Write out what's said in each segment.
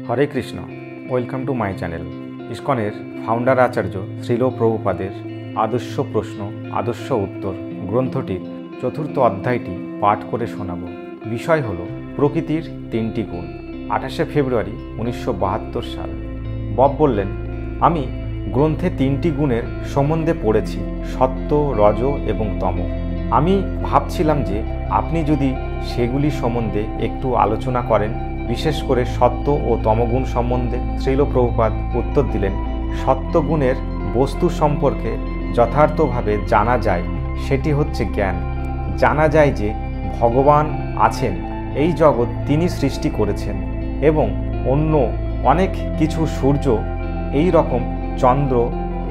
Hare Krishna. Welcome to my channel. ইসকনের founder Acharya Srila প্রভুপাদের আদর্শ প্রশ্ন আদর্শ উত্তর গ্রন্থটির চতুর্থ অধ্যায়টি পাঠ করে শোনাব। বিষয় হল প্রকৃতির তিনটি গুণ। 28শে ফেব্রুয়ারি 1972 সাল। বব বললেন, আমি গ্রন্থে তিনটি গুণের সম্বন্ধে পড়েছি, সত্য, রজ এবং তম। আমি ভাবছিলাম যে আপনি যদি সেগুলি সম্বন্ধে একটু আলোচনা করেন, বিশেষ করে সত্য ও তমগুণ সম্বন্ধে। শ্রীল প্রভুপাদ উত্তর দিলেন, সত্যগুণের বস্তু সম্পর্কে যথার্থভাবে জানা যায়, সেটি হচ্ছে জ্ঞান। জানা যায় যে ভগবান আছেন, এই জগৎ তিনি সৃষ্টি করেছেন এবং অন্য অনেক কিছু, সূর্য, এই রকম চন্দ্র,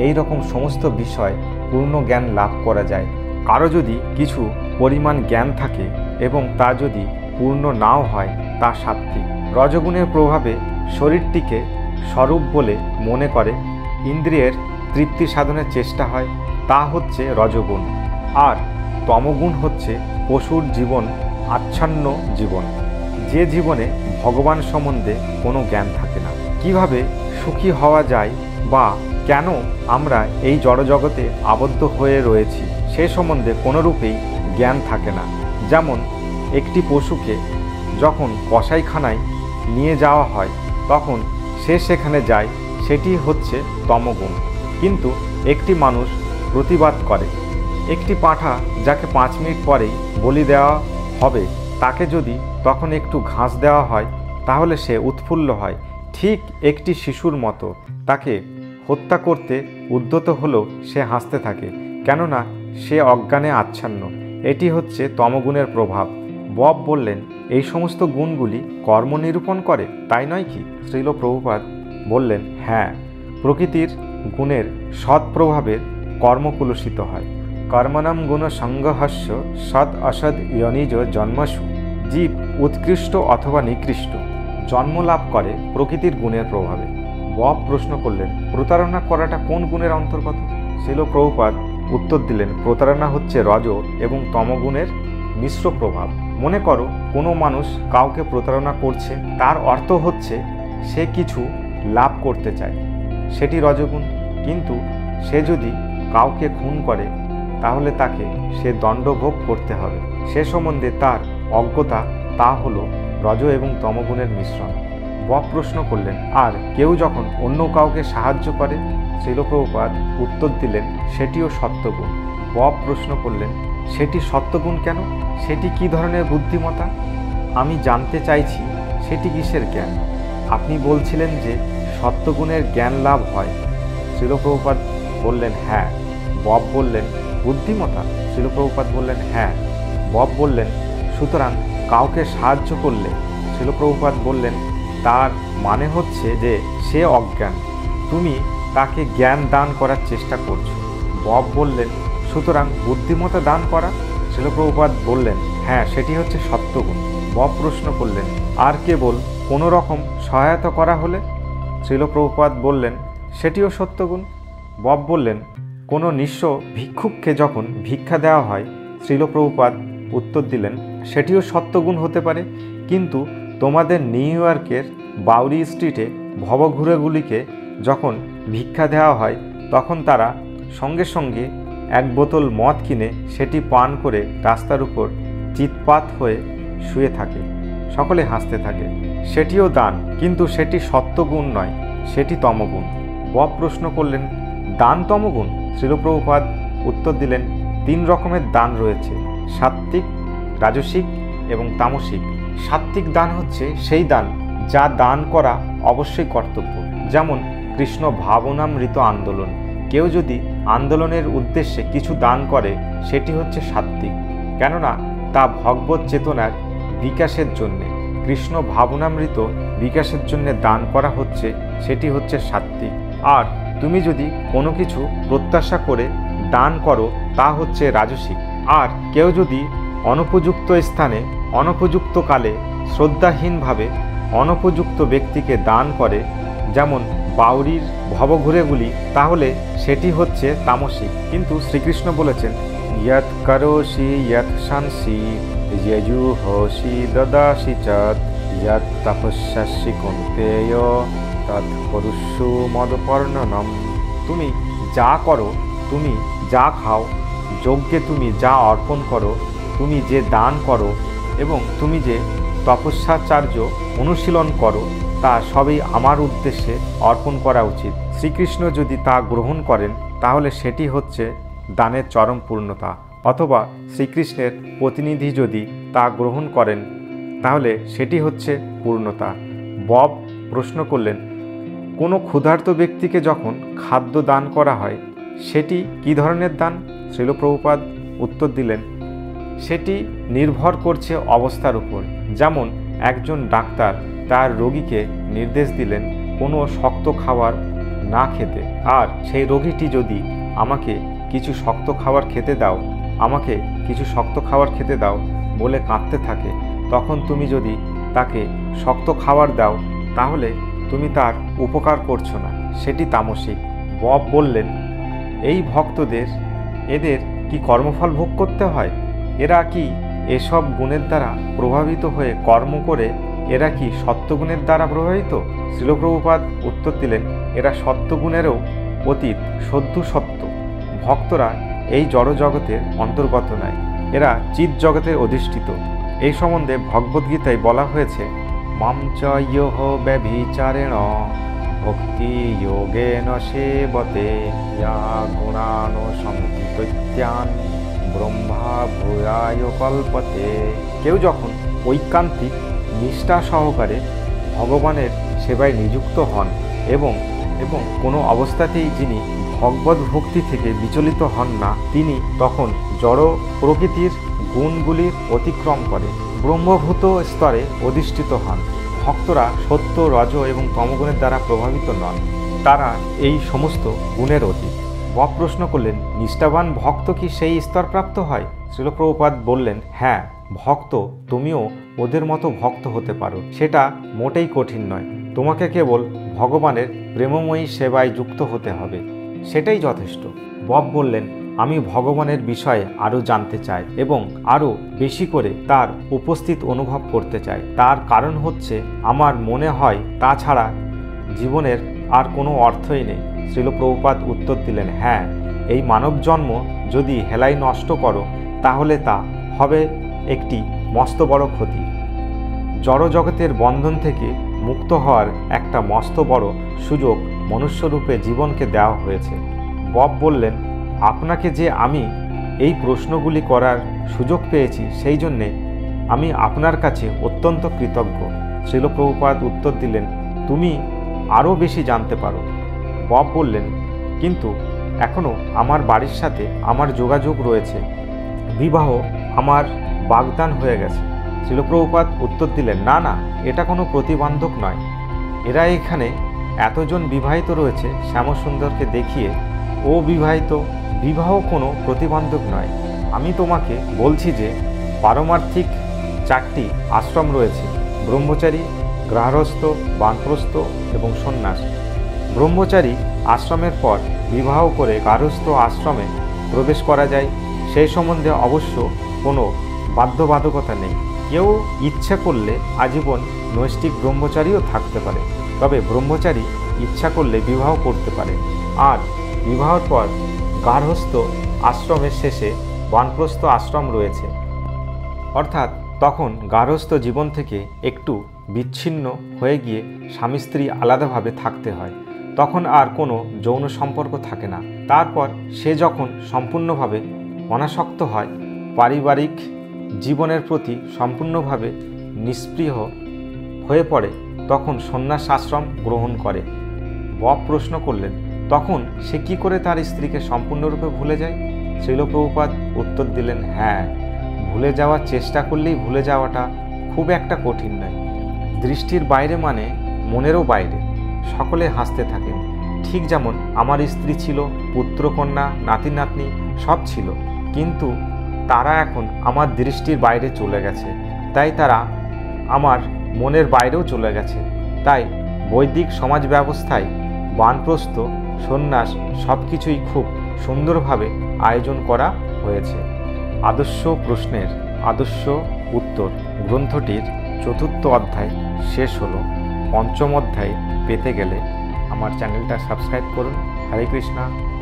এই রকম সমস্ত বিষয় পূর্ণ জ্ঞান লাভ করা যায়। কারো যদি কিছু পরিমাণ জ্ঞান থাকে এবং তা যদি পূর্ণ নাও হয়, তা সাত্ত্বিক। রজগুণের প্রভাবে শরীরটিকে স্বরূপ বলে মনে করে, ইন্দ্রিয়ের তৃপ্তি সাধনের চেষ্টা হয়, তা হচ্ছে রজগুণ। আর তমগুণ হচ্ছে পশুর জীবন, আচ্ছন্ন জীবন, যে জীবনে ভগবান সম্বন্ধে কোনো জ্ঞান থাকে না। কিভাবে সুখী হওয়া যায় বা কেন আমরা এই জড়জগতে আবদ্ধ হয়ে রয়েছি, সে সম্বন্ধে কোনোরূপেই জ্ঞান থাকে না। যেমন একটি পশুকে যখন কসাইখানায় নিয়ে যাওয়া হয়, তখন সে সেখানে যায়, সেটি হচ্ছে তমগুণ। কিন্তু একটি মানুষ প্রতিবাদ করে, একটি পাঁঠা যাকে 5 মিনিট পরেই বলি দেওয়া হবে, তাকে যদি তখন একটু ঘাস দেওয়া হয়, তাহলে সে উৎফুল্ল হয়। ঠিক একটি শিশুর মতো তাকে হত্যা করতে উদ্যত হলেও সে হাসতে থাকে, কেননা সে অজ্ঞানে আচ্ছন্ন। এটি হচ্ছে তমগুণের প্রভাব। বব বললেন, এই সমস্ত গুণগুলি কর্ম নিরূপণ করে, তাই নয় কি? শ্রীল প্রভুপাদ বললেন, হ্যাঁ, প্রকৃতির গুণের সৎ প্রভাবের কর্ম কুলসিত হয়। কর্মণাম গুণ সংঘহস্য সৎ অসৎ ইয়নিজ জন্মসু। জীব উৎকৃষ্ট অথবা নিকৃষ্ট জন্ম লাভ করে প্রকৃতির গুণের প্রভাবে। বব প্রশ্ন করলেন, প্রতারণা করাটা কোন গুণের অন্তর্গত? শ্রীল প্রভুপাদ উত্তর দিলেন, প্রতারণা হচ্ছে রজ এবং তমগুণের মিশ্র প্রভাব। মনে করো কোনো মানুষ কাউকে প্রতারণা করছে, তার অর্থ হচ্ছে সে কিছু লাভ করতে চায়, সেটি রজগুণ। কিন্তু সে যদি কাউকে খুন করে, তাহলে তাকে সে দণ্ডভোগ করতে হবে, সে সম্বন্ধে তার অজ্ঞতা, তা হলো রজ এবং তমগুণের মিশ্রণ। বব প্রশ্ন করলেন, আর কেউ যখন অন্য কাউকে সাহায্য করে? শ্রীল প্রভুপাদ উত্তর দিলেন, সেটিও সত্যগুণ। বব প্রশ্ন করলেন, সেটি সত্যগুণ কেন? সেটি কি ধরনের বুদ্ধিমত্তা? আমি জানতে চাইছি, সেটি কিসের জ্ঞান? আপনি বলছিলেন যে সত্যগুণের জ্ঞান লাভ হয়। শ্রীল প্রভুপাদ বললেন, হ্যাঁ। বব বললেন, বুদ্ধিমত্তা? শ্রীল প্রভুপাদ বললেন, হ্যাঁ। বব বললেন, সুতরাং কাউকে সাহায্য করলে? শ্রীল প্রভুপাদ বললেন, তার মানে হচ্ছে যে সে অজ্ঞান, তুমি তাকে জ্ঞান দান করার চেষ্টা করছো। বব বললেন, সুতরাং বুদ্ধিমত্তা দান করা? শ্রীল প্রভুপাদ বললেন, হ্যাঁ, সেটি হচ্ছে সত্যগুণ। বব প্রশ্ন করলেন, আর কেবল কোনো রকম সহায়তা করা হলে? শ্রীল প্রভুপাদ বললেন, সেটিও সত্যগুণ। বব বললেন, কোনো নিঃস্ব ভিক্ষুককে যখন ভিক্ষা দেওয়া হয়? শ্রীল প্রভুপাদ উত্তর দিলেন, সেটিও সত্যগুণ হতে পারে। কিন্তু তোমাদের নিউ ইয়র্কের বাউরি স্ট্রিটে ভবঘুরেগুলিকে যখন ভিক্ষা দেওয়া হয়, তখন তারা সঙ্গে সঙ্গে 1 বোতল মদ কিনে সেটি পান করে রাস্তার উপর চিৎপাত হয়ে শুয়ে থাকে, সকলে হাসতে থাকে। সেটিও দান, কিন্তু সেটি সত্যগুণ নয়, সেটি তমগুণ। বব প্রশ্ন করলেন, দান তমগুণ? শ্রীল প্রভুপাদ উত্তর দিলেন, 3 রকমের দান রয়েছে, সাত্ত্বিক, রাজসিক এবং তামসিক। সাত্ত্বিক দান হচ্ছে সেই দান যা দান করা অবশ্যই কর্তব্য। যেমন কৃষ্ণ ভাবনামৃত আন্দোলন। কেউ যদি আন্দোলনের উদ্দেশ্যে কিছু দান করে, সেটি হচ্ছে সাত্ত্বিক, কেননা তা ভগবত চেতনার বিকাশের জন্যে, কৃষ্ণ ভাবনামৃত বিকাশের জন্য দান করা হচ্ছে, সেটি হচ্ছে সাত্ত্বিক। আর তুমি যদি কোনো কিছু প্রত্যাশা করে দান করো, তা হচ্ছে রাজসিক। আর কেউ যদি অনুপযুক্ত স্থানে অনুপযুক্ত কালে শ্রদ্ধাহীনভাবে অনুপযুক্ত ব্যক্তিকে দান করে, যেমন বাউরির ভবঘুরেগুলি, তাহলে সেটি হচ্ছে তামসিক। কিন্তু শ্রীকৃষ্ণ বলেছেন, यत् करोषि यत् शंसि यजुहोषि ददासि च যৎ তপস্যাসি কৌন্তেয় তৎ কুরুষ্ব মদপর্ণনম। তুমি যা করো, তুমি যা খাও, যজ্ঞে তুমি যা অর্পণ করো, তুমি যে দান করো এবং তুমি যে তপস্যাচার্য অনুশীলন করো, তা সবই আমার উদ্দেশ্যে অর্পণ করা উচিত। শ্রীকৃষ্ণ যদি তা গ্রহণ করেন তাহলে সেটি হচ্ছে দানের চরম পূর্ণতা, অথবা শ্রীকৃষ্ণের প্রতিনিধি যদি তা গ্রহণ করেন তাহলে সেটি হচ্ছে পূর্ণতা। বব প্রশ্ন করলেন, কোনো ক্ষুধার্ত ব্যক্তিকে যখন খাদ্য দান করা হয় সেটি কী ধরনের দান? শ্রীল প্রভুপাদ উত্তর দিলেন, সেটি নির্ভর করছে অবস্থার উপর। যেমন একজন ডাক্তার তার রোগীকে নির্দেশ দিলেন কোনো শক্ত খাবার না খেতে, আর সেই রোগীটি যদি আমাকে কিছু শক্ত খাবার খেতে দাও, আমাকে কিছু শক্ত খাবার খেতে দাও বলে কাঁদতে থাকে, তখন তুমি যদি তাকে শক্ত খাবার দাও তাহলে তুমি তার উপকার করছো না, সেটি তামসিক। বব বললেন, এই ভক্তদের এদের কি কর্মফল ভোগ করতে হয়? এরা কি এসব গুণের দ্বারা প্রভাবিত হয়ে কর্ম করে? এরা কি সত্যগুণের দ্বারা প্রভাবিত? শ্রীল প্রভুপাদ উত্তর দিলেন, এরা সত্যগুণেরও অতীত, সদ্য সত্য। ভক্তরা এই জড় জগতের অন্তর্গত নয়, এরা চিৎ জগতে অধিষ্ঠিত। এই সম্বন্ধে ভগবদ্গীতায় বলা হয়েছে, মাম চ ইয়ঃ ব্যভিচারেণ ভক্তি যোগেন সেবতে ইয়া গুণানো সংকীর্ত্যান ব্রহ্মা ভূয়ায় কল্পতে। কেউ যখন ঐকান্তিক নিষ্ঠা সহকারে ভগবানের সেবায় নিযুক্ত হন এবং কোনো অবস্থাতেই যিনি ভগবত ভক্তি থেকে বিচলিত হন না, তিনি তখন জড় প্রকৃতির গুণগুলির অতিক্রম করে ব্রহ্মভূত স্তরে অধিষ্ঠিত হন। ভক্তরা সত্য, রজ এবং তমগুণের দ্বারা প্রভাবিত নন, তারা এই সমস্ত গুণের অতীত। বব প্রশ্ন করলেন, নিষ্ঠাবান ভক্ত কি সেই স্তর প্রাপ্ত হয়? শ্রীল প্রভুপাদ বললেন, হ্যাঁ, ভক্ত তুমিও ওদের মতো ভক্ত হতে পারো, সেটা মোটেই কঠিন নয়। তোমাকে কেবল ভগবানের প্রেমময়ী সেবায় যুক্ত হতে হবে, সেটাই যথেষ্ট। বব বললেন, আমি ভগবানের বিষয়ে আরও জানতে চাই এবং আরও বেশি করে তার উপস্থিত অনুভব করতে চাই। তার কারণ হচ্ছে আমার মনে হয় তাছাড়া জীবনের আর কোনো অর্থই নেই। শ্রীল প্রভুপাদ উত্তর দিলেন, হ্যাঁ, এই মানব জন্ম যদি হেলাই নষ্ট করো তাহলে তা হবে একটি মস্ত বড় ক্ষতি। জড় জগতের বন্ধন থেকে মুক্ত হওয়ার একটা মস্ত বড় সুযোগ মনুষ্যরূপে জীবনকে দেওয়া হয়েছে। বব বললেন, আপনাকে যে আমি এই প্রশ্নগুলি করার সুযোগ পেয়েছি সেই জন্যে আমি আপনার কাছে অত্যন্ত কৃতজ্ঞ। শ্রীল প্রভুপাদ উত্তর দিলেন, তুমি আরও বেশি জানতে পারো। বব বললেন, কিন্তু এখনও আমার বাড়ির সাথে আমার যোগাযোগ রয়েছে, বিবাহ আমার বাগদান হয়ে গেছে। শ্রীল প্রভুপাদ উত্তর দিলেন, না না, এটা কোনো প্রতিবন্ধক নয়। এরা এখানে এতজন বিবাহিত রয়েছে, শ্যামসুন্দরকে দেখিয়ে ও বিবাহিত, বিবাহ কোনো প্রতিবন্ধক নয়। আমি তোমাকে বলছি যে পারমার্থিক 4টি আশ্রম রয়েছে, ব্রহ্মচারী, গৃহস্থ, বানপ্রস্থ এবং সন্ন্যাস। ব্রহ্মচারী আশ্রমের পর বিবাহ করে গৃহস্থ আশ্রমে প্রবেশ করা যায়, সেই সম্বন্ধে অবশ্য কোনো বাধ্যবাধকতা নেই। কেউ ইচ্ছা করলে আজীবন নৈষ্ঠিক ব্রহ্মচারীও থাকতে পারে, তবে ব্রহ্মচারী ইচ্ছা করলে বিবাহ করতে পারে। আর বিবাহের পর গার্হস্থ আশ্রমের শেষে বানপ্রস্থ আশ্রম রয়েছে, অর্থাৎ তখন গার্হস্থ জীবন থেকে একটু বিচ্ছিন্ন হয়ে গিয়ে স্বামী স্ত্রী আলাদাভাবে থাকতে হয়, তখন আর কোনো যৌন সম্পর্ক থাকে না। তারপর সে যখন সম্পূর্ণভাবে অনাসক্ত হয়, পারিবারিক জীবনের প্রতি সম্পূর্ণভাবে নিষ্পৃহ হয়ে পড়ে, তখন সন্ন্যাস আশ্রম গ্রহণ করে। বব প্রশ্ন করলেন, তখন সে কি করে তার স্ত্রীকে সম্পূর্ণরূপে ভুলে যায়? শ্রীল প্রভুপাদ উত্তর দিলেন, হ্যাঁ, ভুলে যাওয়ার চেষ্টা করলেই ভুলে যাওয়াটা খুব একটা কঠিন নয়। দৃষ্টির বাইরে মানে মনেরও বাইরে। সকলে হাসতে থাকেন, ঠিক যেমন আমার স্ত্রী ছিল, পুত্রকন্যা, নাতি নাতনি সব ছিল, কিন্তু তারা এখন আমার দৃষ্টির বাইরে চলে গেছে, তাই তারা আমার মনের বাইরেও চলে গেছে। তাই বৈদিক সমাজ ব্যবস্থায় বানপ্রস্থ, সন্ন্যাস সব কিছুই খুব সুন্দরভাবে আয়োজন করা হয়েছে। আদর্শ প্রশ্নের আদর্শ উত্তর গ্রন্থটির চতুর্থ অধ্যায় শেষ হলো। পঞ্চম অধ্যায় পেতে গেলে আমার চ্যানেলটা সাবস্ক্রাইব করুন। হরে কৃষ্ণা।